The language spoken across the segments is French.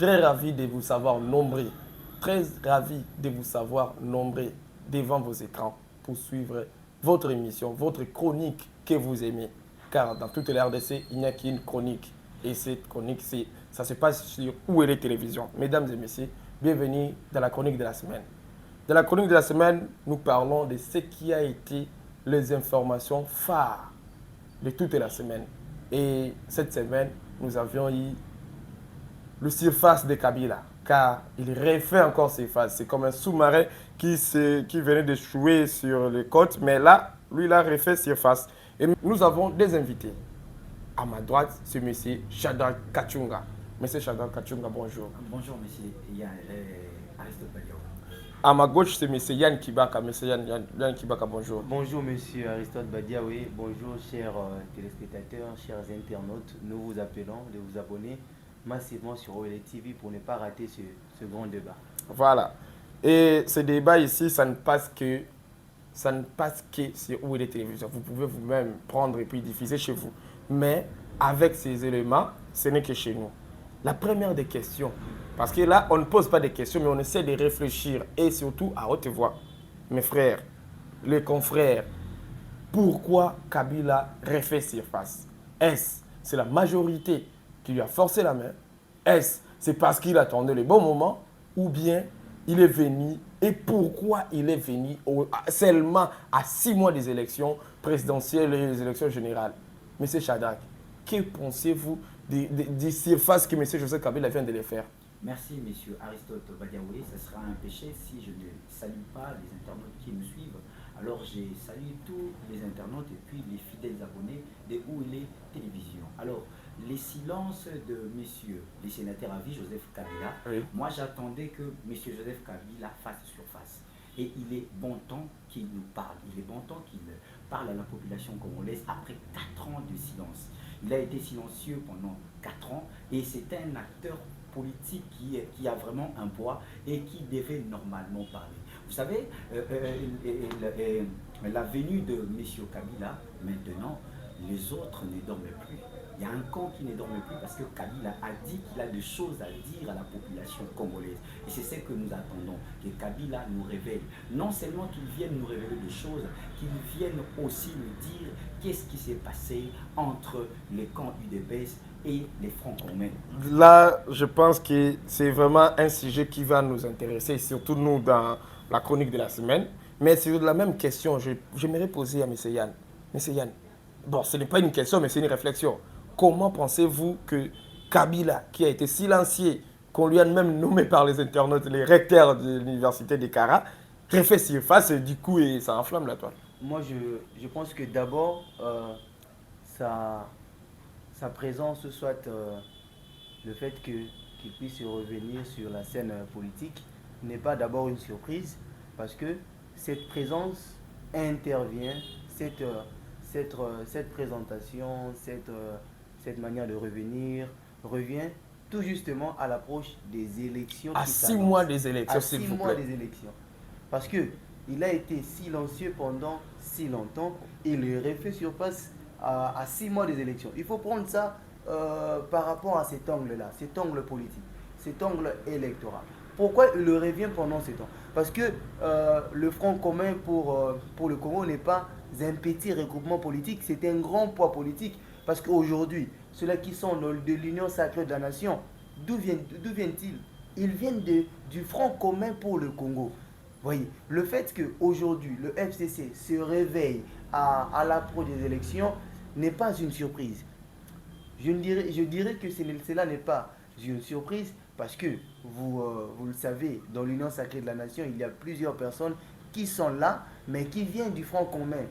très ravi de vous savoir nombreux, très ravi de vous savoir nombreux devant vos écrans pour suivre votre émission, votre chronique que vous aimez. Car dans toute la RDC, il n'y a qu'une chronique. Et cette chronique, ça se passe sur Où est les télévisions. Mesdames et messieurs, bienvenue dans la chronique de la semaine. Dans la chronique de la semaine, nous parlons de ce qui a été les informations phares de toute la semaine. Et cette semaine, nous avions eu le surface de Kabila, car il refait encore surface. C'est comme un sous-marin qui venait d'échouer sur les côtes, mais là, lui, il a refait surface. Et nous avons des invités. À ma droite, c'est M. Shadrach Kachunga. M. Shadrach Kachunga, bonjour. Bonjour, monsieur Yann, Aristote Badiao. À ma gauche, c'est M. Yann Kibaka. M. Yann Kibaka, bonjour. Bonjour, monsieur Aristote Badiaoui. Bonjour, chers téléspectateurs, chers internautes. Nous vous appelons de vous abonner massivement sur OLE TV pour ne pas rater ce grand débat. Voilà. Et ce débat ici, ça ne passe que sur Où est les télévisions. Vous pouvez vous-même prendre et puis diffuser chez vous. Mais avec ces éléments, ce n'est que chez nous. La première des questions, parce que là, on ne pose pas des questions, mais on essaie de réfléchir et surtout à haute voix. Mes frères, les confrères, pourquoi Kabila refait surface? Est-ce c'est la majorité qui lui a forcé la main? Est-ce c'est parce qu'il attendait le bon moment? Ou bien il est venu? Et pourquoi il est venu seulement à 6 mois des élections présidentielles et des élections générales? Monsieur Shadrach, que pensez-vous des surfaces que M. Joseph Kabila vient de les faire? Merci, monsieur Aristote Badiaoui. Ce sera un péché si je ne salue pas les internautes qui nous suivent. Alors, j'ai salué tous les internautes et puis les fidèles abonnés de Où il est télévision. Alors, les silences de monsieur, les sénateurs à vie, Joseph Kabila, Oui. moi j'attendais que monsieur Joseph Kabila fasse surface. Et il est bon temps qu'il nous parle. Il est bon temps qu'il parle à la population congolaise après 4 ans de silence. Il a été silencieux pendant 4 ans et c'est un acteur politique qui a vraiment un poids et qui devait normalement parler. Vous savez, la venue de M. Kabila, maintenant, les autres ne dorment plus. Il y a un camp qui ne dorme plus parce que Kabila a dit qu'il a des choses à dire à la population congolaise. Et c'est ce que nous attendons, que Kabila nous révèle. Non seulement qu'il vienne nous révéler des choses, qu'il vienne aussi nous dire qu'est-ce qui s'est passé entre les camps UDPS et les Francs communs. Là, je pense que c'est vraiment un sujet qui va nous intéresser, surtout nous dans la chronique de la semaine. Mais sur la même question, j'aimerais poser à M. Yann. M. Yann, bon, ce n'est pas une question, mais c'est une réflexion. Comment pensez-vous que Kabila, qui a été silencieux, qu'on lui a même nommé par les internautes, les recteurs de l'université de Kara, refait surface et du coup, et ça enflamme la toile? Moi, je pense que d'abord, sa présence, soit le fait qu'il puisse revenir sur la scène politique, n'est pas d'abord une surprise, parce que cette présence intervient, cette présentation, cette manière de revenir, revient tout justement à l'approche des élections. À 6 mois des élections, à s'il 6 vous mois plaît. des élections. Parce qu'il a été silencieux pendant si longtemps et il refait surface à 6 mois des élections. Il faut prendre ça par rapport à cet angle-là, cet angle politique, cet angle électoral. Pourquoi il revient pendant ce temps? Parce que le Front commun pour le Congo n'est pas un petit regroupement politique, c'est un grand poids politique. Parce qu'aujourd'hui, ceux-là qui sont de l'Union sacrée de la nation, d'où viennent-ils? Ils viennent du Front commun pour le Congo. Voyez, le fait qu'aujourd'hui, le FCC se réveille à l'approche des élections n'est pas une surprise. Je dirais que cela n'est pas une surprise parce que, vous le savez, dans l'Union sacrée de la nation, il y a plusieurs personnes qui sont là, mais qui viennent du Front commun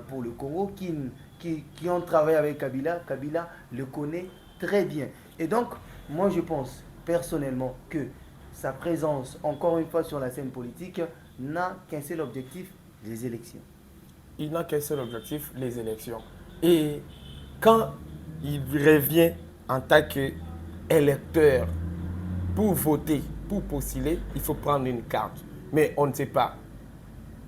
pour le Congo, qui ont travaillé avec Kabila. Kabila le connaît très bien. Et donc, moi je pense personnellement que sa présence, encore une fois sur la scène politique, n'a qu'un seul objectif, les élections. Il n'a qu'un seul objectif, les élections. Et quand il revient en tant qu'électeur pour voter, pour postuler, il faut prendre une carte. Mais on ne sait pas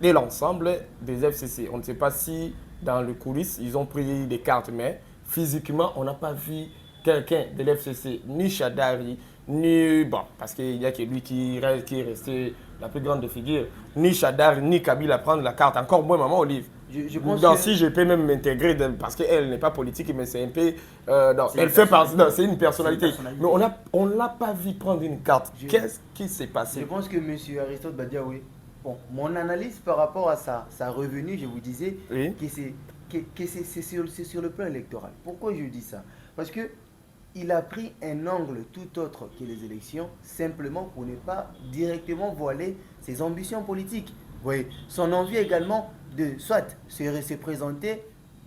de l'ensemble des FCC. On ne sait pas si dans le coulisses, ils ont pris des cartes, mais physiquement, on n'a pas vu quelqu'un de l'FCC, ni Chadari, ni, bon, parce qu'il n'y a que lui qui est resté la plus grande figure, ni Chadar, ni Kabila prendre la carte, encore moins Maman Olive. Je pense Donc, que si je peux même m'intégrer, parce qu'elle n'est pas politique, mais c'est un peu. Non, C'est elle une fait partie. personnalité. Non, c'est une personnalité. C'est une Mais personnalité. on ne l'a pas vu prendre une carte. Je- Qu'est-ce qui s'est je passé? pense que M. Aristote Badiaoui, bon, mon analyse par rapport à sa revenue, je vous disais Oui. c'est sur le plan électoral. Pourquoi je dis ça? Parce que il a pris un angle tout autre que les élections, simplement pour ne pas directement voiler ses ambitions politiques. Vous voyez, son envie également de soit se présenter,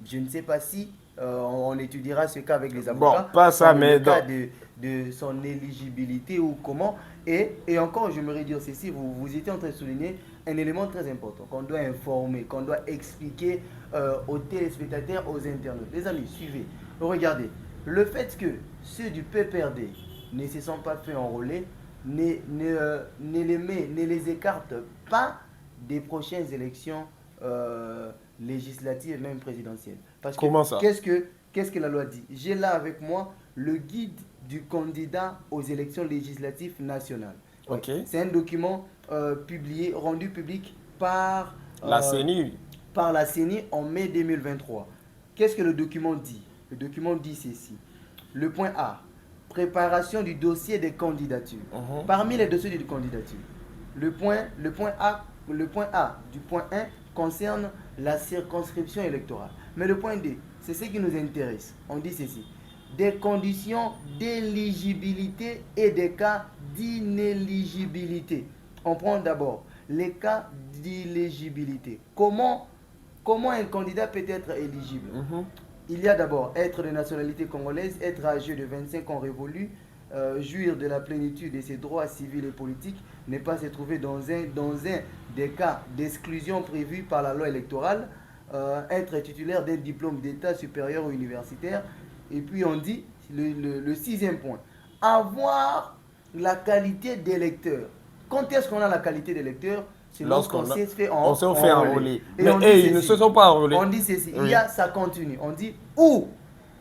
je ne sais pas si on étudiera ce cas avec les avocats. Bon, pas ça, dans mais le cas donc- de son éligibilité ou comment. Et encore, j'aimerais dire ceci, vous étiez en train de souligner un élément très important qu'on doit informer, qu'on doit expliquer aux téléspectateurs, aux internautes. Les amis, suivez. Regardez, le fait que ceux du PPRD ne se sont pas fait enrôler ne les écarte pas des prochaines élections législatives et même présidentielles. Parce que, Comment ça? qu'est-ce que la loi dit? J'ai là avec moi le guide du candidat aux élections législatives nationales. Ouais. Ok. C'est un document rendu public par La CENI. par la CENI en mai 2023. Qu'est-ce que le document dit? Le document dit ceci. Le point A, préparation du dossier des candidatures. Parmi les dossiers de candidature, le point A du point 1 concerne la circonscription électorale. Mais le point D, c'est ce qui nous intéresse. On dit ceci. Des conditions d'éligibilité et des cas d'inéligibilité. On prend d'abord les cas d'éligibilité. Comment un candidat peut être éligible? Il y a d'abord être de nationalité congolaise, être âgé de 25 ans révolus, jouir de la plénitude de ses droits civils et politiques, ne pas se trouver dans un des cas d'exclusion prévus par la loi électorale, être titulaire d'un diplôme d'état supérieur ou universitaire. Et puis on dit, le sixième point, avoir la qualité d'électeur. Quand est-ce qu'on a la qualité d'électeur? C'est lorsqu'on s'est fait enrôler. Et Mais on dit ils ne ceci. se sont pas enrôlés. On dit ceci, Oui. il y a, ça continue. On dit ou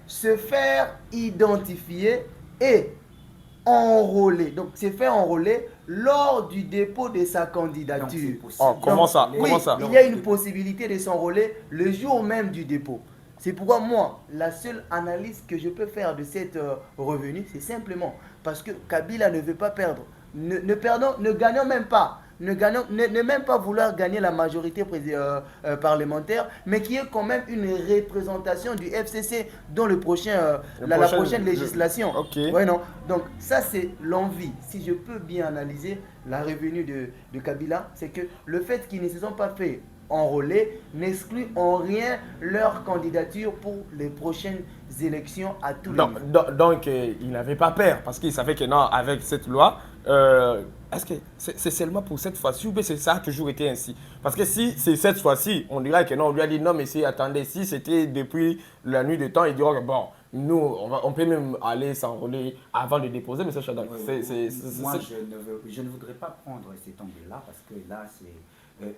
se faire identifier et enrôler. Donc, se faire enrôler lors du dépôt de sa Donc, c'est candidature. possible. Oh, comment ça? Oui, Comment ça? il y a une possibilité de s'enrôler le jour même du dépôt. C'est pourquoi moi, la seule analyse que je peux faire de cette revenu, c'est simplement parce que Kabila ne veut pas perdre. Ne gagnons même pas. Ne même pas vouloir gagner la majorité parlementaire, mais qui est quand même une représentation du FCC dans la prochaine législation. Ok. Ouais, non. Donc ça c'est l'envie. Si je peux bien analyser la revenue de Kabila, c'est que le fait qu'ils ne se sont pas fait enrôler n'exclut en rien leur candidature pour les prochaines élections à tous les niveaux. Donc, il n'avait pas peur parce qu'il savait que non, avec cette loi, est-ce que c'est seulement pour cette fois-ci ou bien ça a toujours été ainsi? Parce que si c'est cette fois-ci, on dirait que non, on lui a dit non, mais si, attendez, si c'était depuis la nuit de temps, il dira que bon, nous, on peut même aller s'enrôler avant de déposer, mais ça, Chadal. Moi, je ne voudrais pas prendre cet angle-là parce que là, c'est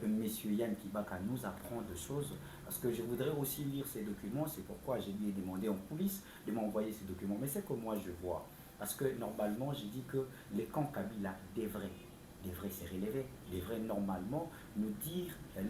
Monsieur Yann Kibaka nous apprend des choses. Parce que je voudrais aussi lire ces documents. C'est pourquoi je lui ai demandé en coulisses de m'envoyer ces documents. Mais c'est que moi, je vois. Parce que normalement, j'ai dit que les camps Kabila devraient se relever, devraient normalement nous dire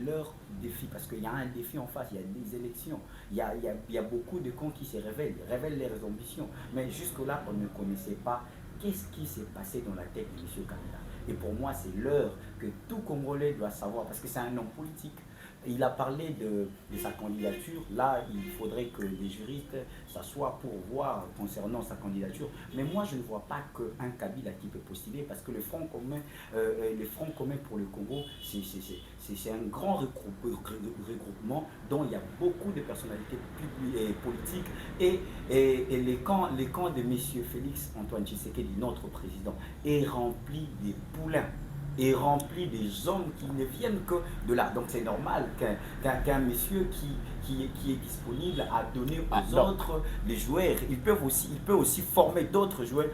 leurs défis. Parce qu'il y a un défi en face, il y a des élections, il y a beaucoup de camps qui se révèlent leurs ambitions. Mais jusque-là, on ne connaissait pas qu'est-ce qui s'est passé dans la tête de M. Kabila. Et pour moi, c'est l'heure que tout Congolais doit savoir, parce que c'est un homme politique. Il a parlé de sa candidature. Là, il faudrait que les juristes s'assoient pour voir concernant sa candidature. Mais moi, je ne vois pas qu'un Kabila qui peut postuler, parce que le Front commun pour le Congo, c'est un grand regroupement dont il y a beaucoup de personnalités politiques. Et les camps de M. Félix Antoine Tshisekedi, notre président, est rempli des poulains, est rempli des hommes qui ne viennent que de là. Donc c'est normal qu'un monsieur qui est disponible à donner aux autres les joueurs. Il peut aussi former d'autres joueurs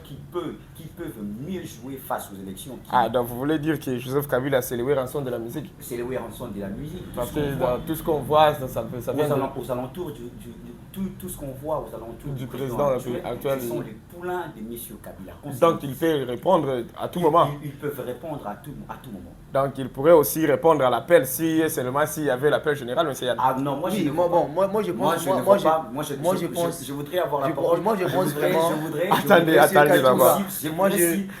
qui peuvent mieux jouer face aux élections. Donc vous voulez dire que Joseph Kabila, c'est le Weranson de la musique? C'est le Weranson de la musique. Parce que dans tout ce qu'on voit, ça vient aux alentours tout ce qu'on voit aux alentours du président actuel, ce sont les poulains de M. Kabila. Donc il peut répondre à tout moment. Ils peuvent répondre à tout moment. Donc il pourrait aussi répondre à l'appel s'il y avait l'appel général, monsieur Yann. Ah non, moi je Oui, ne moi, vois bon, moi, je pense, je ne vois pas. Je voudrais avoir la parole. moi, je pense vraiment. Attendez, d'abord.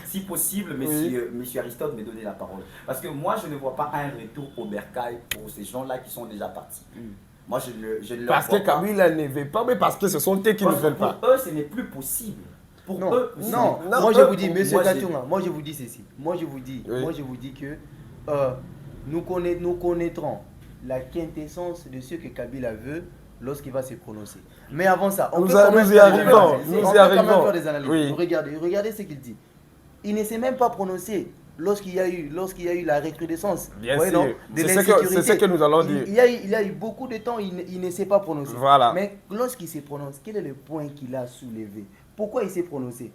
Si possible, monsieur Aristote, me donner la parole. Parce que moi, je ne vois pas un retour au bercail pour ces gens-là qui sont déjà partis. Moi, je ne Parce que Kabila ne veut pas, mais parce que ce sont eux qui ne veulent pas. Pour eux, ce n'est plus possible. Pour eux, non. Moi, je vous dis, monsieur Katunga, moi, je vous dis ceci. Moi, je vous dis que nous connaîtrons la quintessence de ce que Kabila veut lorsqu'il va se prononcer. Mais avant ça, on peut quand même faire des analyses. Oui. Regardez ce qu'il dit. Il ne s'est même pas prononcé lorsqu'il y a eu la recrudescence de l'insécurité. C'est ce que nous allons dire. Il y a eu beaucoup de temps, il ne s'est pas prononcé. Voilà. Mais lorsqu'il se prononce, quel est le point qu'il a soulevé? Pourquoi il s'est prononcé?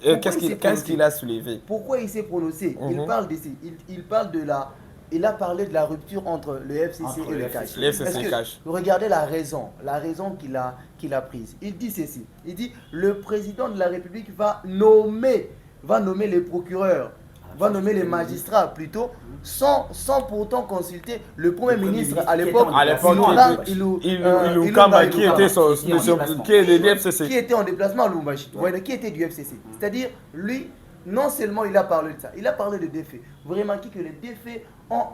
Qu'est-ce qu'il a soulevé? Pourquoi il s'est prononcé? Il a parlé de la rupture entre le FCC et le CACH. Regardez la raison qu'il a prise. Il dit ceci. Il dit le président de la République va nommer les procureurs, va nommer les magistrats plutôt, sans pourtant consulter le Premier ministre à l'époque. Qui était en déplacement à Lubumbashi, qui était du FCC. C'est-à-dire, lui, non seulement il a parlé de ça, il a parlé de défaits. Vous remarquez que les défaits font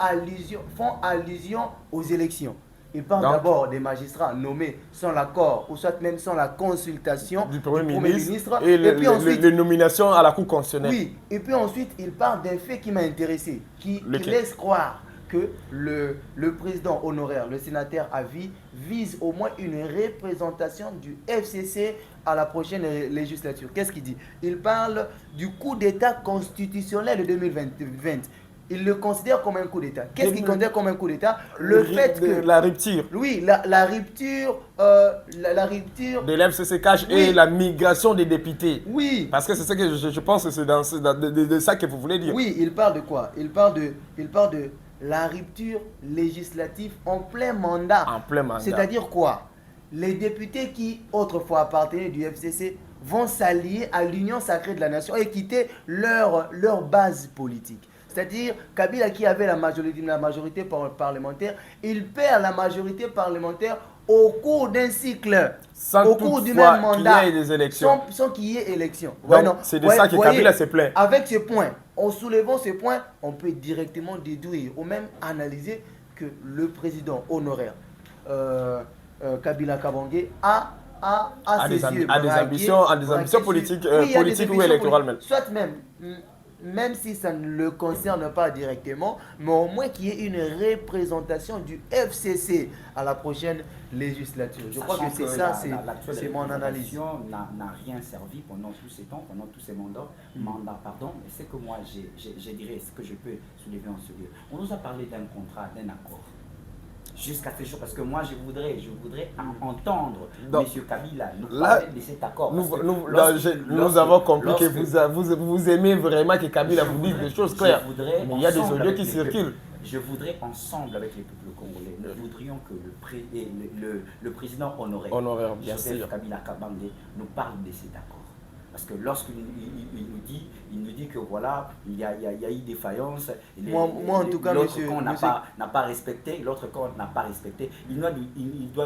allusion aux élections. Il parle d'abord des magistrats nommés sans l'accord ou soit même sans la consultation du Premier ministre et puis ensuite, les nominations à la Cour constitutionnelle. Oui, et puis ensuite il parle d'un fait qui m'a intéressé, qui laisse croire que le président honoraire, le sénateur à vie, vise au moins une représentation du FCC à la prochaine législature. Qu'est-ce qu'il dit? Il parle du coup d'État constitutionnel de 2020. Il le considère comme un coup d'État. Qu'est-ce qu'il considère comme un coup d'État? Le fait que... La rupture. Oui, la rupture... la rupture... de l'FCC-CACH et la migration des députés. Oui. Parce que c'est ça que je pense que c'est de ça que vous voulez dire. Oui, il parle de quoi? Il parle de la rupture législative en plein mandat. En plein mandat. C'est-à-dire quoi? Les députés qui autrefois appartenaient du FCC vont s'allier à l'Union sacrée de la nation et quitter leur base politique. C'est-à-dire, Kabila qui avait la majorité parlementaire, il perd la majorité parlementaire au cours d'un cycle, au cours du même mandat, qu'il y ait des élections. Sans qu'il y ait élection. C'est de ça que Kabila se plaint. Avec ce point, en soulevant ce point, on peut directement déduire ou même analyser que le président honoraire Kabila Kabange a des ambitions politiques ou électorales même. Soit même si ça ne le concerne pas directement, mais au moins qu'il y ait une représentation du FCC à la prochaine législature. Je crois que c'est ça, c'est mon analyse. N'a rien servi pendant tous ces temps, pendant tous ces mandats, mais c'est que moi, je dirais, ce que je peux soulever en ce lieu. On nous a parlé d'un contrat, d'un accord. Jusqu'à ce jour, parce que moi je voudrais entendre M. Kabila nous parler de cet accord. Nous avons compris que vous aimez vraiment que Kabila vous dise des choses claires. Mais il y a des audios qui circulent. Je voudrais ensemble avec les peuples congolais, nous voudrions que le président honoraire, Joseph Kabila Kabange, nous parle de cet accord. Parce que lorsqu'il nous dit que voilà, il y a eu défaillance, en tout cas, l'autre camp n'a pas respecté, l'autre camp n'a pas respecté, il doit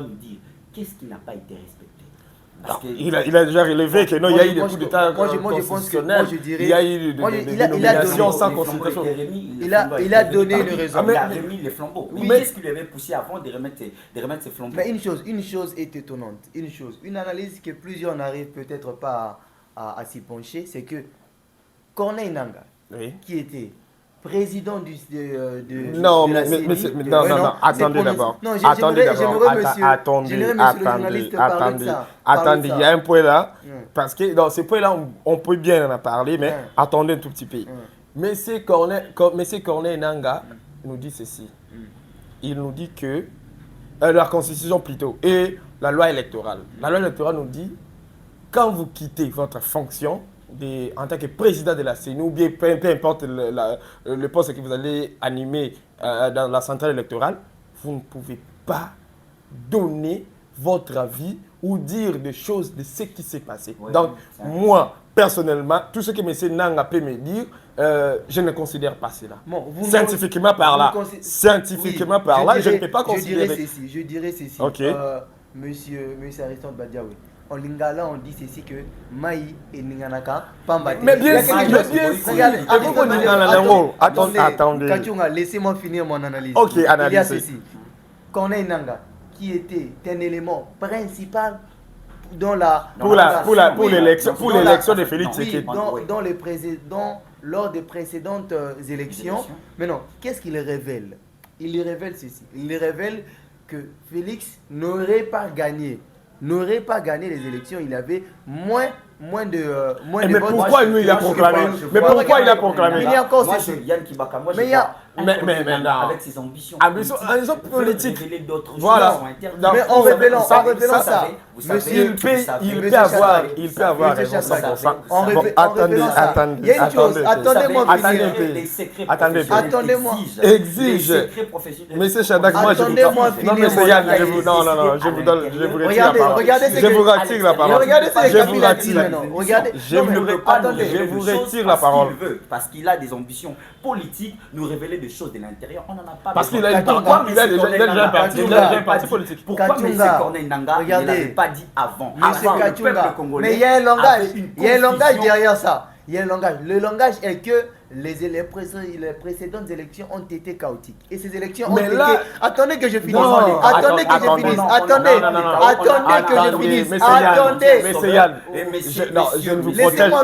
nous dire qu'est-ce qui n'a pas été respecté. Il a déjà relevé que non, il y a eu des coups d'État constitutionnels, il y a eu des nominations sans consultation. Il a donné une raison. Il a remis les flambeaux. Oui, qu'est-ce qu'il avait poussé avant de remettre ses flambeaux? Mais une chose est étonnante, une analyse que plusieurs n'arrivent peut-être pas à s'y pencher, c'est que Corneille Nangaa, qui était président attendez d'abord. Attendez, il y a un point là, parce que dans ce point là, on peut bien en parler, mais attendez un tout petit peu. Monsieur Corneille Nangaa nous dit ceci. Il nous dit que la Constitution plutôt et la loi électorale. La loi électorale nous dit quand vous quittez votre fonction en tant que président de la CENI ou bien peu importe le poste que vous allez animer dans la centrale électorale, vous ne pouvez pas donner votre avis ou dire des choses de ce qui s'est passé. Ouais, Donc, ça, moi, personnellement, tout ce que M. Nanga peut me dire, je ne considère pas cela. Bon, Scientifiquement parlant, scientifiquement parlant, je ne peux pas considérer. Je dirais ceci. Ok. Monsieur Aristide Badiaoui. En lingala, on dit ceci que Maï et Ninganaka, Pambate. Mais bien sûr, attendez. Kachunga, laissez-moi finir mon analyse. Ok, Il y a analysez. ceci. Corneille Nanga, qui était un élément principal dans la... Pour l'élection de Félix Tshisekedi. Lors des précédentes élections. Mais non, qu'est-ce qu'il révèle? Il révèle ceci. Il révèle que Félix n'aurait pas gagné les élections. Il avait moins de mais pourquoi lui il a proclamé? Mais pourquoi il a proclamé? Il y a encore moi, ceci. je Yann Kibaka, moi, Mais je il y a- vois non. avec ses ambitions Ambition politique. révéler d'autres Voilà. choses internes. Mais en révélant ça, vous savez, monsieur, Il peut avoir raison Monsieur 100%. En Bon, révélant ça, il y a une chose, attendez-moi finir. les secrets Attendez. professionnels Attendez-moi. Exige. Les secrets professionnels. Monsieur Chadak, moi je vous Attendez-moi non, finir monsieur mon Yann, analyse. je vous retire la parole. Regardez ce Je que- vous retire la parole. Regardez ce que Je vous Kabila dit retire. maintenant. Regardez. Je Non, vous mais le- attendez. je vous retire la parole. Parce qu'il a des ambitions politiques, nous révéler des choses de l'intérieur. On n'en a pas Parce besoin. qu'il a une Pourquoi il a déjà un parti politique. Pourquoi M. Katunga, Corneille Nanga ne regardez. l'avait pas dit avant? Monsieur Avant, le Kachunga, peuple congolais mais il y a un langage, avait une il y a un langage confusion. derrière ça. Il y a un langage. Le langage est que les précédentes élections ont été chaotiques. Et ces élections ont Mais été... là- Attendez que je finisse. Non, Attendez que je attendez. finisse. Non, Attendez. Attendez que je finisse. Attendez. Monsieur Yann, Messieurs, je ne vous laissez-moi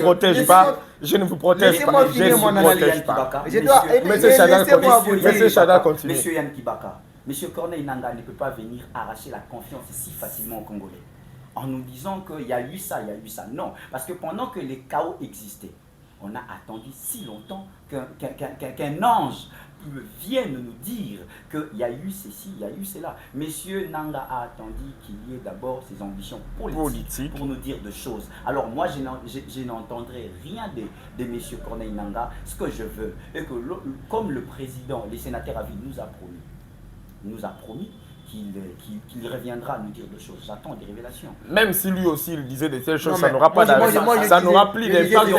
protège finir. pas. Je ne vous protège Laissez-moi pas. Je finir ne mon vous analyse. protège pas. Je dois... Monsieur Chada Laissez-moi continue. vous dire. Monsieur Chada continue. Monsieur Yann Kibaka, Monsieur Corneille Nanga ne peut pas venir arracher la confiance si facilement aux Congolais en nous disant qu'il y a eu ça, il y a eu ça. Non, parce que pendant que les chaos existaient, on a attendu si longtemps qu'un ange vienne nous dire qu'il y a eu ceci, il y a eu cela. Monsieur Nanga a attendu qu'il y ait d'abord ses ambitions politiques pour nous dire de choses. Alors moi, je n'entendrai rien de Monsieur Corneille Nanga. Ce que je veux, et que comme le président, les sénateurs à vie nous a promis qu'il reviendra nous dire des choses. J'attends des révélations. Même si lui aussi il disait de telles choses, Non, ça mais n'aura pas moi, ça n'aura plus d'impact. il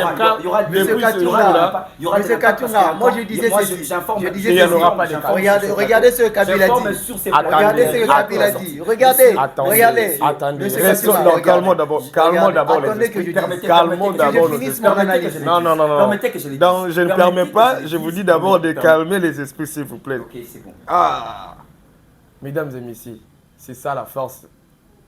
y aura depuis Monsieur ce jour-là. Monsieur Katunga, moi je disais ceci. J'informe. Je disais il y en ceci. aura pas de cas. Regardez ce que Kabila dit. Regardez ce que Kabila dit. Regardez. Attendez. Monsieur Restons Katunga, calmons d'abord. Calmons d'abord les Attendez que je esprits. dise. Calmons d'abord Que je les finisse mon analyse. esprits. Non. Permettez que je le dise. Donc, je ne Permettez permets que pas, je je le vous dise. dis d'abord de calmer les esprits, s'il vous plaît. Ok, c'est bon. Ah, mesdames et messieurs, c'est ça la force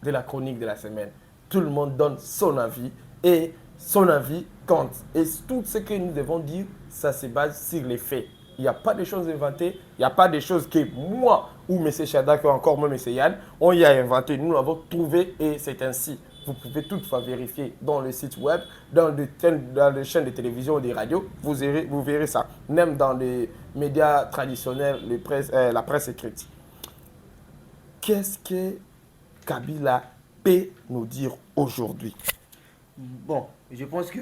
de la chronique de la semaine. Tout le monde donne son avis et son avis compte. Et tout ce que nous devons dire, ça se base sur les faits. Il n'y a pas de choses inventées, il n'y a pas de choses que moi ou M. Chadak ou encore moi, M. Yann, on y a inventé. Nous l'avons trouvé et c'est ainsi. Vous pouvez toutefois vérifier dans le site web, dans les chaînes de télévision ou des radios, vous verrez ça. Même dans les médias traditionnels, la presse écrite. Qu'est-ce que Kabila peut nous dire aujourd'hui? Bon, je pense que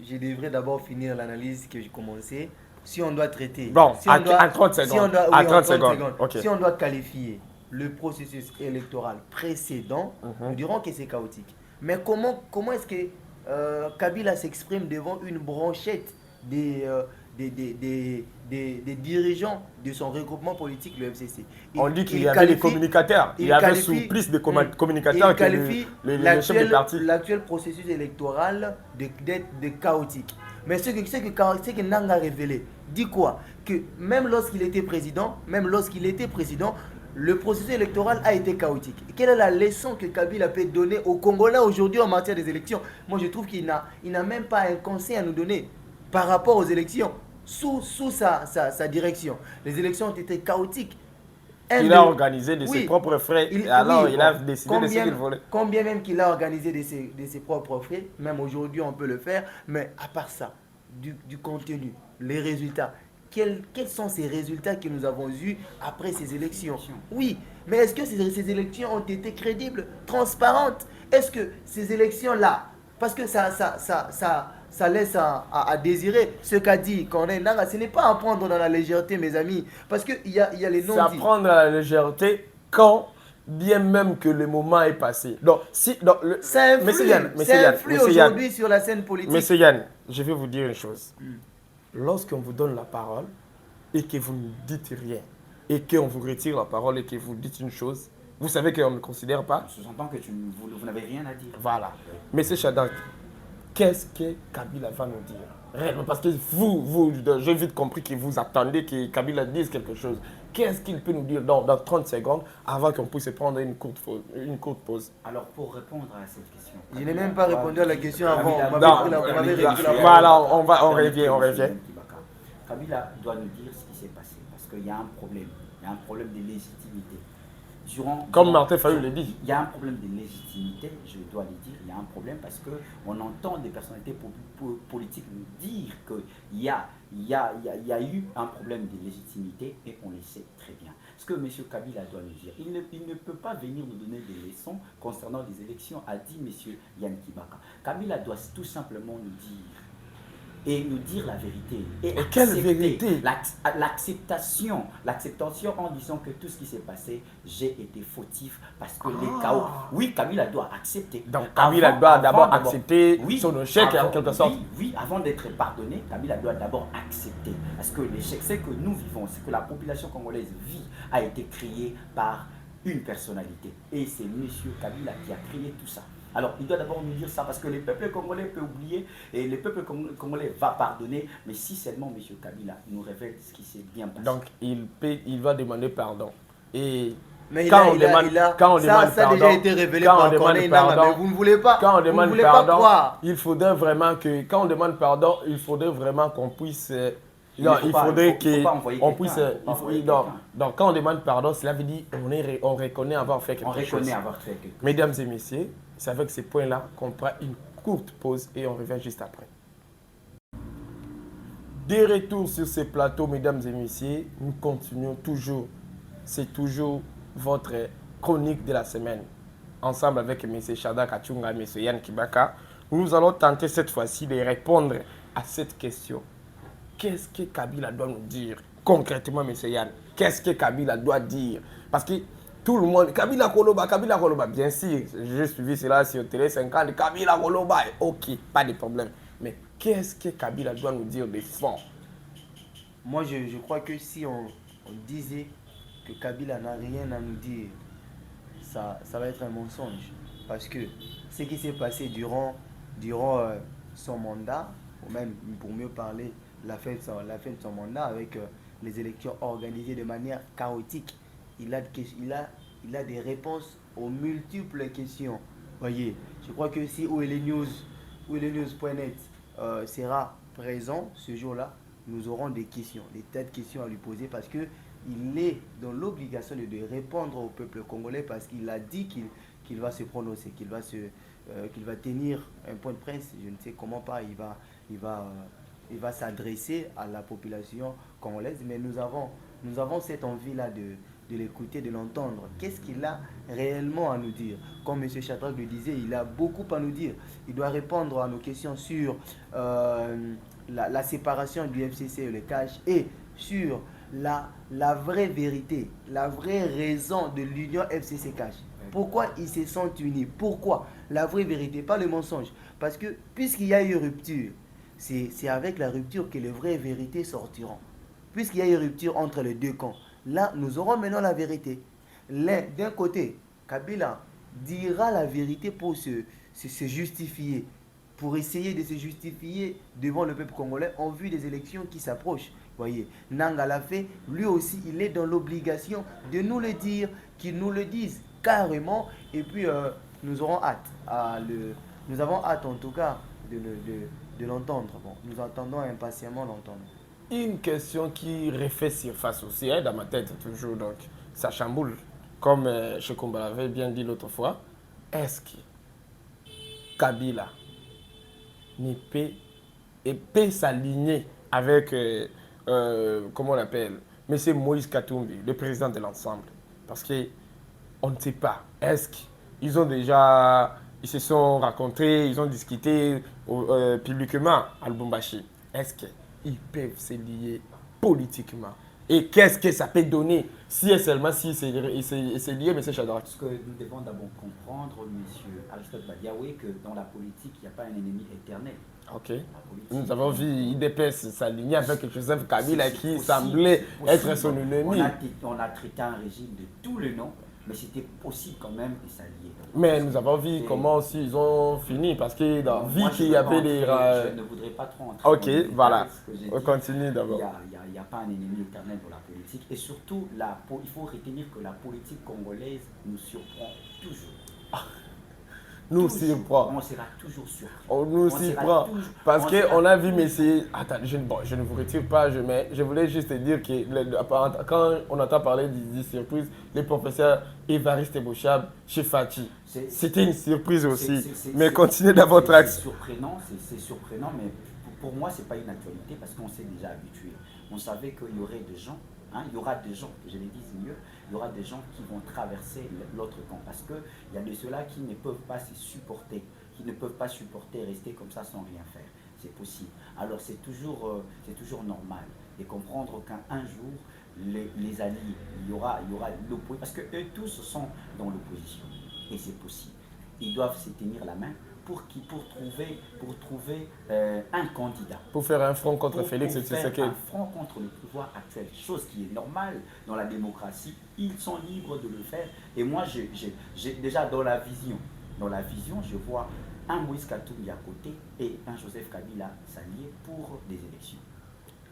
je devrais d'abord finir l'analyse que j'ai commencée. Si on doit traiter... Bon, si on doit, en 30 secondes. Si on doit, oui, en 30 en 30 secondes. secondes. Okay. Si on doit qualifier le processus électoral précédent, nous dirons que c'est chaotique. Mais comment est-ce que Kabila s'exprime devant une branchette des dirigeants de son regroupement politique, le FCC? On dit qu'il y avait des communicateurs. Il y avait plus de communicateurs que le chef de parti. L'actuel processus électoral de chaotique. Mais ce que Nanga a révélé, dit quoi? Que même lorsqu'il était président, le processus électoral a été chaotique. Quelle est la leçon que Kabila peut donner aux Congolais aujourd'hui en matière des élections? Moi, je trouve qu'il n'a même pas un conseil à nous donner par rapport aux élections, sous sa direction. Les élections ont été chaotiques. Il a organisé de ses propres frais, il a décidé de ce qu'il voulait. Combien même qu'il a organisé de ses propres frais, même aujourd'hui on peut le faire, mais à part ça, du contenu, les résultats, quels sont ces résultats que nous avons eus après ces élections? Oui, mais est-ce que ces élections ont été crédibles, transparentes? Est-ce que ces élections-là, parce que ça laisse à désirer ce qu'a dit Corneille Nanga, ce n'est pas à prendre dans la légèreté, mes amis, parce qu'il y a les non-dits. C'est à prendre à la légèreté quand bien même que le moment est passé. Donc, si, donc, Ça influe aujourd'hui sur la scène politique. Monsieur Yann, je vais vous dire une chose. Lorsqu'on vous donne la parole et que vous ne dites rien, et qu'on vous retire la parole et que vous dites une chose, vous savez qu'on ne considère pas. Je sens que vous n'avez rien à dire. Voilà. Monsieur Shadak, qu'est-ce que Kabila va nous dire réellement? Parce que vous, j'ai vite compris que vous attendez que Kabila dise quelque chose. Qu'est-ce qu'il peut nous dire dans 30 secondes avant qu'on puisse prendre une courte pause? Alors, pour répondre à cette question... Je n'ai même pas répondu à la question avant. Voilà, on revient. Kabila doit nous dire ce qui s'est passé. Parce qu'il y a un problème. Il y a un problème de légitimité. Comme Martin Fayulu l'a dit. Il y a un problème de légitimité, je dois le dire. Il y a un problème parce qu'on entend des personnalités politiques nous dire qu'il y a eu un problème de légitimité et on le sait très bien. Ce que M. Kabila doit nous dire, il ne peut pas venir nous donner des leçons concernant les élections, a dit M. Yann Kibaka. Kabila doit tout simplement nous dire et nous dire la vérité. Et quelle vérité? L'acceptation en disant que tout ce qui s'est passé, j'ai été fautif parce que les chaos... Oui, Kabila doit accepter. Donc Kabila doit d'abord accepter son échec en quelque sorte. Oui, avant d'être pardonné, Kabila doit d'abord accepter. Parce que l'échec, c'est que nous vivons, c'est que la population congolaise vit, a été créée par une personnalité. Et c'est M. Kabila qui a créé tout ça. Alors, il doit d'abord nous dire ça, parce que le peuple congolais peut oublier, et le peuple congolais va pardonner, mais si seulement M. Kabila nous révèle ce qui s'est bien passé. Donc, il va demander pardon. Et mais ça a déjà été révélé par Corneille Nangaa, mais vous ne voulez pas, quand on demande pardon, il faudrait vraiment que, quand on demande pardon, il faudrait vraiment qu'on puisse... Non, il faudrait qu'on puisse... Donc, quand on demande pardon, cela veut dire qu'on reconnaît avoir fait quelque chose. Mesdames et messieurs, c'est avec ces points-là qu'on prend une courte pause et on revient juste après. Des retours sur ce plateau, mesdames et messieurs, nous continuons toujours. C'est toujours votre chronique de la semaine. Ensemble avec M. Shadak Achunga et M. Yann Kibaka, nous allons tenter cette fois-ci de répondre à cette question. Qu'est-ce que Kabila doit nous dire concrètement, M. Yann? Qu'est-ce que Kabila doit dire? Parce que tout le monde, Kabila Koloba, bien sûr, j'ai suivi cela sur Télé 50, Kabila Koloba, ok, pas de problème. Mais qu'est-ce que Kabila doit nous dire de fond? Moi, je crois que si on disait que Kabila n'a rien à nous dire, ça va être un mensonge. Parce que ce qui s'est passé durant son mandat, ou même pour mieux parler, la fin de son mandat avec les élections organisées de manière chaotique, il a des réponses aux multiples questions. Voyez, je crois que si OLNews.net sera présent ce jour-là, nous aurons des questions, des tas de questions à lui poser parce qu'il est dans l'obligation de répondre au peuple congolais parce qu'il a dit qu'il va se prononcer, qu'il va tenir un point de presse. Je ne sais comment pas il va s'adresser à la population congolaise, mais nous avons cette envie-là de l'écouter, de l'entendre. Qu'est-ce qu'il a réellement à nous dire? Comme M. Shadrack le disait, il a beaucoup à nous dire. Il doit répondre à nos questions sur la séparation du FCC et le CAJ et sur la vraie vérité, la vraie raison de l'union FCC-CAJ. Pourquoi ils se sont unis? Pourquoi? La vraie vérité, pas le mensonge. Parce que puisqu'il y a eu rupture, c'est avec la rupture que les vraies vérités sortiront. Puisqu'il y a eu rupture entre les deux camps, là, nous aurons maintenant la vérité. D'un côté, Kabila dira la vérité pour se justifier, pour essayer de se justifier devant le peuple congolais en vue des élections qui s'approchent. Voyez, Nangaa l'a fait, lui aussi, il est dans l'obligation de nous le dire, qu'il nous le dise carrément, et puis nous aurons hâte, nous avons hâte en tout cas de l'entendre. Bon, nous attendons impatiemment l'entendre. Une question qui refait surface aussi dans ma tête toujours, donc ça chamboule, comme Chekumba l'avait bien dit l'autre fois. Est-ce que Kabila peut s'aligner avec, comment on l'appelle, M. Moïse Katumbi, le président de l'ensemble? Parce qu'on ne sait pas. Est-ce qu'ils ont déjà, ils se sont rencontrés, ils ont discuté publiquement à Lubumbashi? Est-ce qu'ils peuvent se lier politiquement Et qu'est-ce que ça peut donner si et seulement si c'est lié, M. Shadrach? Ce que nous devons d'abord comprendre, monsieur Aristote Badiaoué, que dans la politique, il n'y a pas un ennemi éternel. Ok. La politique, Nous avons vu IDPS s'aligner avec Joseph Kabila c'est qui possible, semblait c'est possible. être son ennemi. On a traité un régime de tous les noms, mais c'était possible quand même de s'allier. Mais nous avons vu Et- comment aussi ils ont fini parce que dans Moi, vie je qu'il y veux avait pas des... entrer- Je ne voudrais pas trop entrer Ok, dans les détails, voilà. ce que j'ai On dit. continue Il d'abord. n'y a pas un ennemi éternel dans la politique. Et surtout, il faut retenir que la politique congolaise nous surprend toujours. Nous Toujours. aussi, On sera toujours surpris. on nous On s'y sera prend. toujours- Parce on sera qu'on a vu toujours- Messi. Attends, je ne vous retire pas, mais je voulais juste te dire que quand on entend parler des surprises, les professeurs Évariste Bouchab chez Fati, c'était une surprise aussi. Mais continuez dans votre axe. C'est surprenant, mais pour moi, ce n'est pas une actualité parce qu'on s'est déjà habitué. On savait qu'il y aurait des gens, il y aura des gens, je les dis mieux, il y aura des gens qui vont traverser l'autre camp parce qu'il y a de ceux-là qui ne peuvent pas se supporter, qui ne peuvent pas supporter rester comme ça sans rien faire. C'est possible. Alors c'est toujours normal de comprendre qu'un jour, les alliés, il y aura l'opposition, parce qu'eux tous sont dans l'opposition. Et c'est possible. Ils doivent se tenir la main pour trouver un candidat. Pour faire un front contre Pour Félix faire Tshisekedi. un front contre le pouvoir actuel, chose qui est normale dans la démocratie. Ils sont libres de le faire. Et moi, j'ai déjà dans la vision, je vois un Moïse Katumbi à côté et un Joseph Kabila s'allier pour des élections.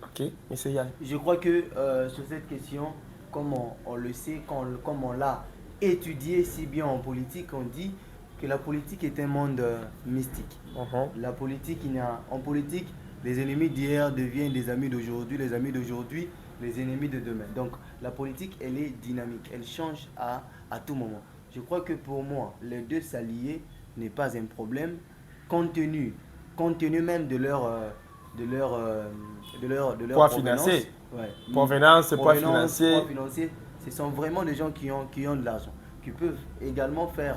Ok, M. Yann. Je crois que sur cette question, comme on le sait, comme on l'a étudié si bien en politique, on dit que la politique est un monde mystique. La politique, en politique, les ennemis d'hier deviennent des amis d'aujourd'hui, les amis d'aujourd'hui, les ennemis de demain. Donc la politique, elle est dynamique, elle change à tout moment. Je crois que pour moi, les deux s'allier n'est pas un problème, compte tenu même de leur poids provenance. financier. Ouais. Provenance, poids financier. Poids financier, ce sont vraiment des gens qui ont de l'argent, qui peuvent également faire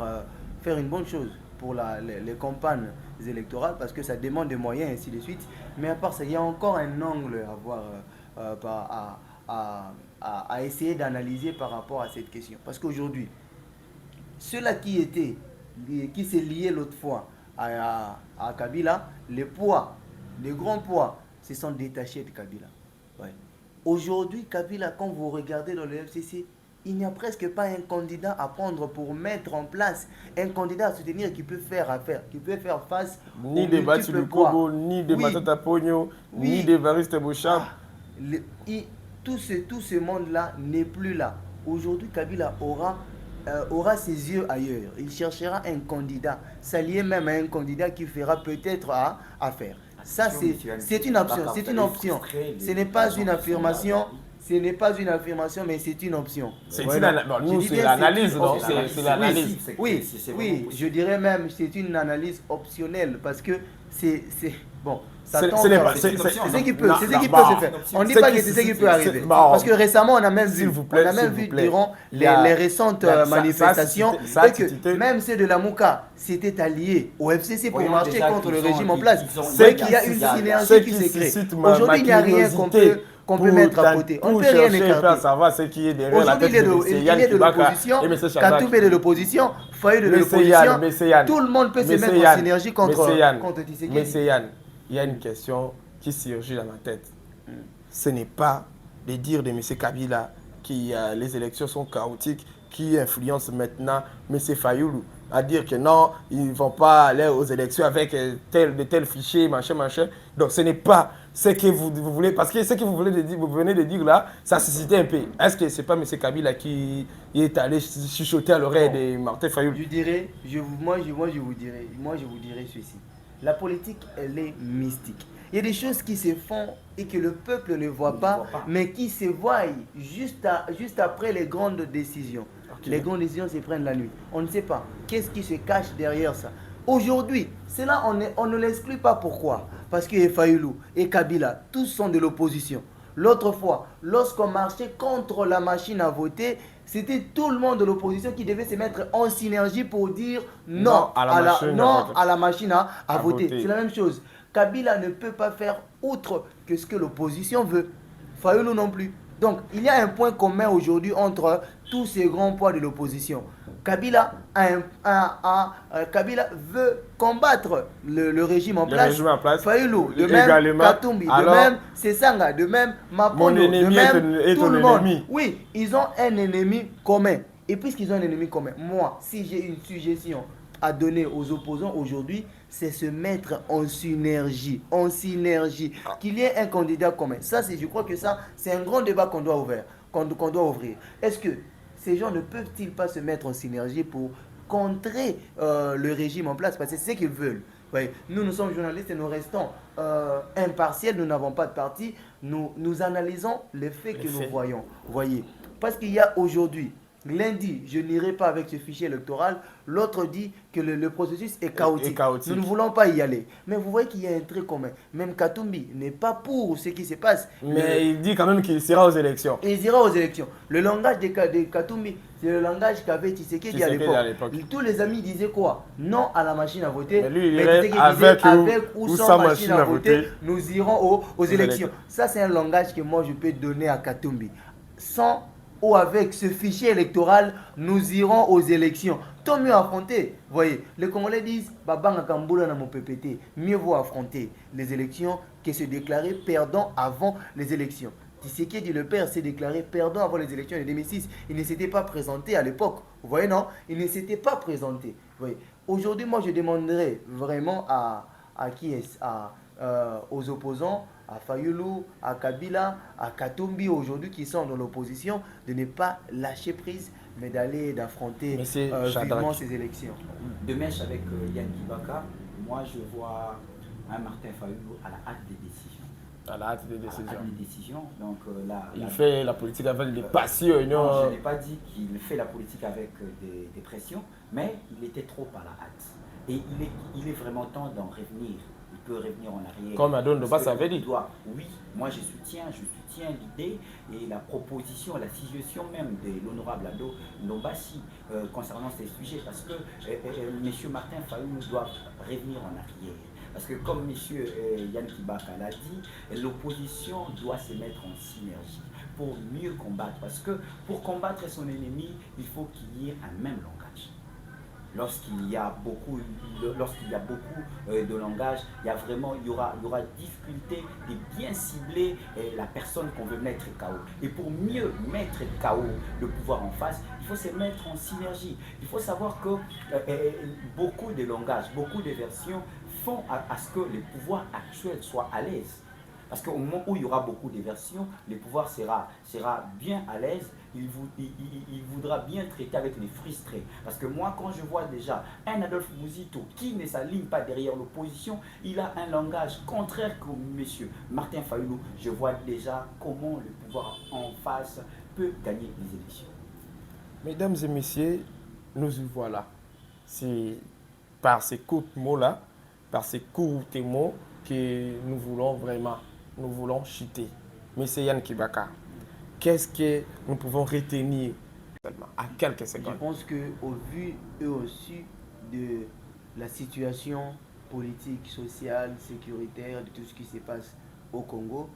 une bonne chose pour les campagnes électorales parce que ça demande des moyens et ainsi de suite. Mais à part ça, il y a encore un angle à essayer d'analyser par rapport à cette question. Parce qu'aujourd'hui, ceux-là qui s'est lié l'autre fois à Kabila, les grands poids, se sont détachés de Kabila. Ouais. Aujourd'hui, Kabila, quand vous regardez dans le FCC, il n'y a presque pas un candidat à prendre pour mettre en place un candidat à soutenir qui peut faire affaire, qui peut faire face ni des Batu Lukobo, ni des Matata Pogno, ni des Variste Bouchab. Tout ce monde-là n'est plus là. Aujourd'hui, Kabila aura ses yeux ailleurs. Il cherchera un candidat, s'allier même à un candidat qui fera peut-être affaire. Ça, c'est une option. C'est une option. Ce n'est pas une affirmation. Ce n'est pas une affirmation, mais c'est une option. C'est l'analyse, non? C'est l'analyse. Oui, je dirais même c'est une analyse optionnelle parce que c'est bon. C'est ce qui peut se faire. On ne dit pas que c'est ce qui peut arriver. Parce que récemment, on a même vu durant les récentes manifestations que même ceux de la Mouka s'étaient alliés au FCC pour marcher contre le régime en place. C'est qu'il y a une synergie qui s'est créée. Aujourd'hui, il n'y a rien qu'on peut mettre à côté. On ne peut rien écarter. Aujourd'hui, il est de l'opposition, Katoumé de l'opposition, Faye de l'opposition. Tout le monde peut se mettre en synergie contre Tshisekedi. Il y a une question qui surgit dans ma tête. Ce n'est pas de dire de M. Kabila que les élections sont chaotiques qui influence maintenant M. Fayoulou à dire que non, ils ne vont pas aller aux élections avec de tels fichiers, machin. Donc ce n'est pas ce que vous voulez, parce que ce que vous venez de dire là, ça suscite un peu. Est-ce que ce n'est pas M. Kabila qui est allé chuchoter à l'oreille de Martin Fayoulou? Moi je vous dirais ceci. La politique, elle est mystique. Il y a des choses qui se font et que le peuple ne voit pas, mais qui se voient juste après les grandes décisions. Okay. Les grandes décisions se prennent la nuit. On ne sait pas qu'est-ce qui se cache derrière ça. Aujourd'hui, cela, on ne l'exclut pas. Pourquoi? Parce que Fayoulou et Kabila, tous sont de l'opposition. L'autre fois, lorsqu'on marchait contre la machine à voter, c'était tout le monde de l'opposition qui devait se mettre en synergie pour dire non à la machine à voter. C'est la même chose. Kabila ne peut pas faire outre que ce que l'opposition veut. Fayoulou non plus. Donc, il y a un point commun aujourd'hui entre tous ces grands poids de l'opposition. Kabila veut combattre le régime en place. Fayulu, de même Katumbi, de même Sesanga, de même Mapondo, de même tout le monde. Oui, ils ont un ennemi commun. Et puisqu'ils ont un ennemi commun, moi, si j'ai une suggestion à donner aux opposants aujourd'hui, c'est se mettre en synergie, qu'il y ait un candidat commun. Ça, je crois que ça, c'est un grand débat qu'on doit ouvrir. Est-ce que ces gens ne peuvent-ils pas se mettre en synergie pour contrer le régime en place? Parce que c'est ce qu'ils veulent. Oui. Nous sommes journalistes et nous restons impartiels, nous n'avons pas de parti. Nous analysons les faits que nous voyons. Vous voyez, parce qu'il y a aujourd'hui, lundi, je n'irai pas avec ce fichier électoral. L'autre dit que le processus est chaotique. Nous ne voulons pas y aller. Mais vous voyez qu'il y a un trait commun. Même Katumbi n'est pas pour ce qui se passe. Mais il dit quand même qu'il sera aux élections. Il ira aux élections. Le langage de Katumbi, c'est le langage qu'avait Tshisekedi à l'époque. Tous les amis disaient quoi? Non à la machine à voter. Mais lui, il irait avec ou sans machine à voter. Nous irons aux élections. Ça, c'est un langage que moi, je peux donner à Katumbi. Sans ou avec ce fichier électoral, nous irons aux élections. Tant mieux affronter. Vous voyez, les Congolais disent Babanga Kamboula na mon PPT. Mieux vaut affronter les élections que se déclarer perdant avant les élections. Tshisekedi, le père, s'est déclaré perdant avant les élections de 2006. Il ne s'était pas présenté à l'époque. Vous voyez, non? Il ne s'était pas présenté. Vous voyez, aujourd'hui, moi, je demanderais vraiment à qui est aux opposants, à Fayulu, à Kabila, à Katumbi aujourd'hui qui sont dans l'opposition, de ne pas lâcher prise, mais d'affronter vivement ces élections. De mèche avec Yann Kibaka, moi je vois un Martin Fayulu à la hâte des décisions. À la hâte des décisions. Donc, il fait la politique avec des passions. Non, je n'ai pas dit qu'il fait la politique avec des pressions, mais il était trop à la hâte. Et il est vraiment temps d'en revenir. Il peut revenir en arrière. Comme Adon de Basse avait dit. Oui, moi je soutiens l'idée et la proposition, la suggestion même de l'honorable Ado Ndombassi concernant ces sujets. Parce que M. Martin Fayulu doit revenir en arrière. Parce que comme M. Yann Kibaka l'a dit, l'opposition doit se mettre en synergie pour mieux combattre. Parce que pour combattre son ennemi, il faut qu'il y ait un même langage. Lorsqu'il y a beaucoup de langage, il y aura difficulté de bien cibler la personne qu'on veut mettre KO. Et pour mieux mettre KO le pouvoir en face, il faut se mettre en synergie. Il faut savoir que beaucoup de langages, beaucoup de versions font à ce que le pouvoir actuel soit à l'aise. Parce qu'au moment où il y aura beaucoup de versions, le pouvoir sera bien à l'aise, il voudra bien traiter avec les frustrés. Parce que moi, quand je vois déjà un Adolphe Mouzito qui ne s'aligne pas derrière l'opposition, il a un langage contraire que M. Martin Fayulu, je vois déjà comment le pouvoir en face peut gagner les élections. Mesdames et messieurs, nous y voilà. C'est par ces courts mots-là, par ces courts mots que nous voulons chuter. Monsieur Yann Kibaka, qu'est-ce que nous pouvons retenir à quelques secondes? Je pense qu'au vu et au su de la situation politique, sociale, sécuritaire, de tout ce qui se passe au Congo,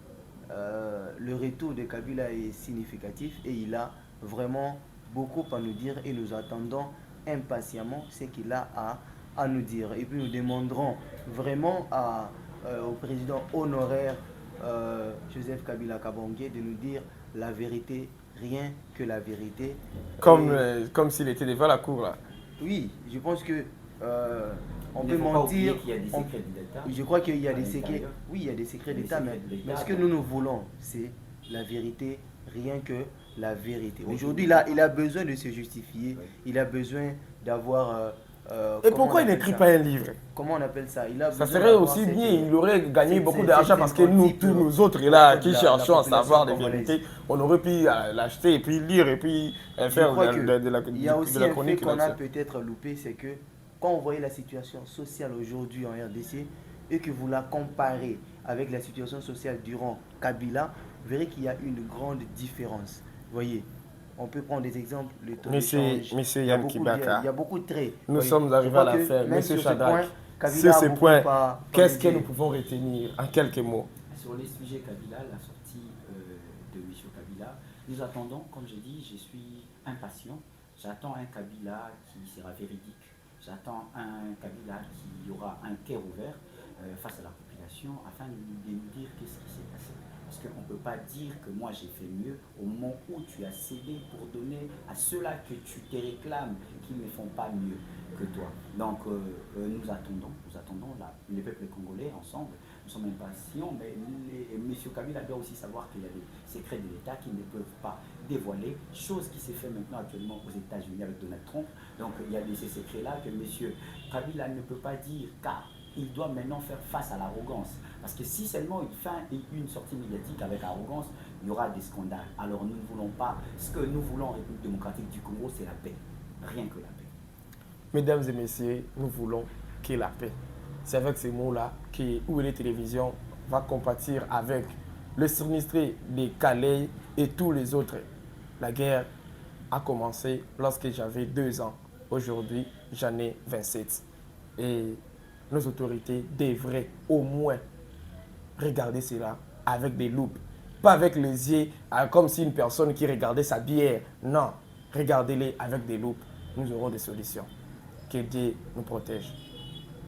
le retour de Kabila est significatif et il a vraiment beaucoup à nous dire et nous attendons impatiemment ce qu'il a à nous dire. Et puis nous demanderons vraiment au président honoraire Joseph Kabila Kabange de nous dire la vérité, rien que la vérité. Comme s'il était devant la cour là. Oui, je pense que on peut mentir. Il y a des secrets d'État. Je crois qu'il y a des secrets. Oui, il y a des secrets d'État, mais ce que nous voulons, c'est la vérité, rien que la vérité. Aujourd'hui, il a besoin de se justifier. Il a besoin d'avoir. Et pourquoi il n'écrit pas un livre? Comment on appelle ça? Ça serait aussi bien, il aurait gagné beaucoup d'argent parce que tous nous autres là qui cherchons à savoir des vérités, on aurait pu l'acheter et puis lire et puis faire de la chronique. Il y a aussi un fait qu'on a peut-être loupé, c'est que quand vous voyez la situation sociale aujourd'hui en RDC et que vous la comparez avec la situation sociale durant Kabila, vous verrez qu'il y a une grande différence. Vous voyez, on peut prendre des exemples, le taux d'échange. Monsieur Yann Kibaka, il y a beaucoup de traits. Nous sommes arrivés à la fin. Monsieur Shadrach, sur ce point, qu'est-ce que nous pouvons retenir en quelques mots? Sur les sujets Kabila, la sortie de de M. Kabila. Nous attendons, comme j'ai dit, je suis impatient. J'attends un Kabila qui sera véridique. J'attends un Kabila qui aura un cœur ouvert face à la population afin de nous dire qu'est-ce qui s'est passé. Parce qu'on ne peut pas dire que moi j'ai fait mieux au moment où tu as cédé pour donner à ceux-là que tu te réclames qui ne font pas mieux que toi. Donc nous attendons les peuples congolais ensemble. Nous sommes impatients, mais M. Kabila doit aussi savoir qu'il y a des secrets de l'État qui ne peuvent pas dévoiler, chose qui s'est fait maintenant actuellement aux États-Unis avec Donald Trump. Donc il y a ces secrets-là que M. Kabila ne peut pas dire, car il doit maintenant faire face à l'arrogance. Parce que si seulement il fait une sortie médiatique avec arrogance, il y aura des scandales. Alors nous ne voulons pas, ce que nous voulons en République démocratique du Congo, c'est la paix. Rien que la paix. Mesdames et messieurs, nous voulons qu'il y ait la paix. C'est avec ces mots-là que ULA Télévision va compatir avec le sinistré de Calais et tous les autres. La guerre a commencé lorsque j'avais 2 ans. Aujourd'hui, j'en ai 27. Et nos autorités devraient au moins regarder cela avec des loupes. Pas avec les yeux comme si une personne qui regardait sa bière. Non, regardez-les avec des loupes. Nous aurons des solutions. Que Dieu nous protège.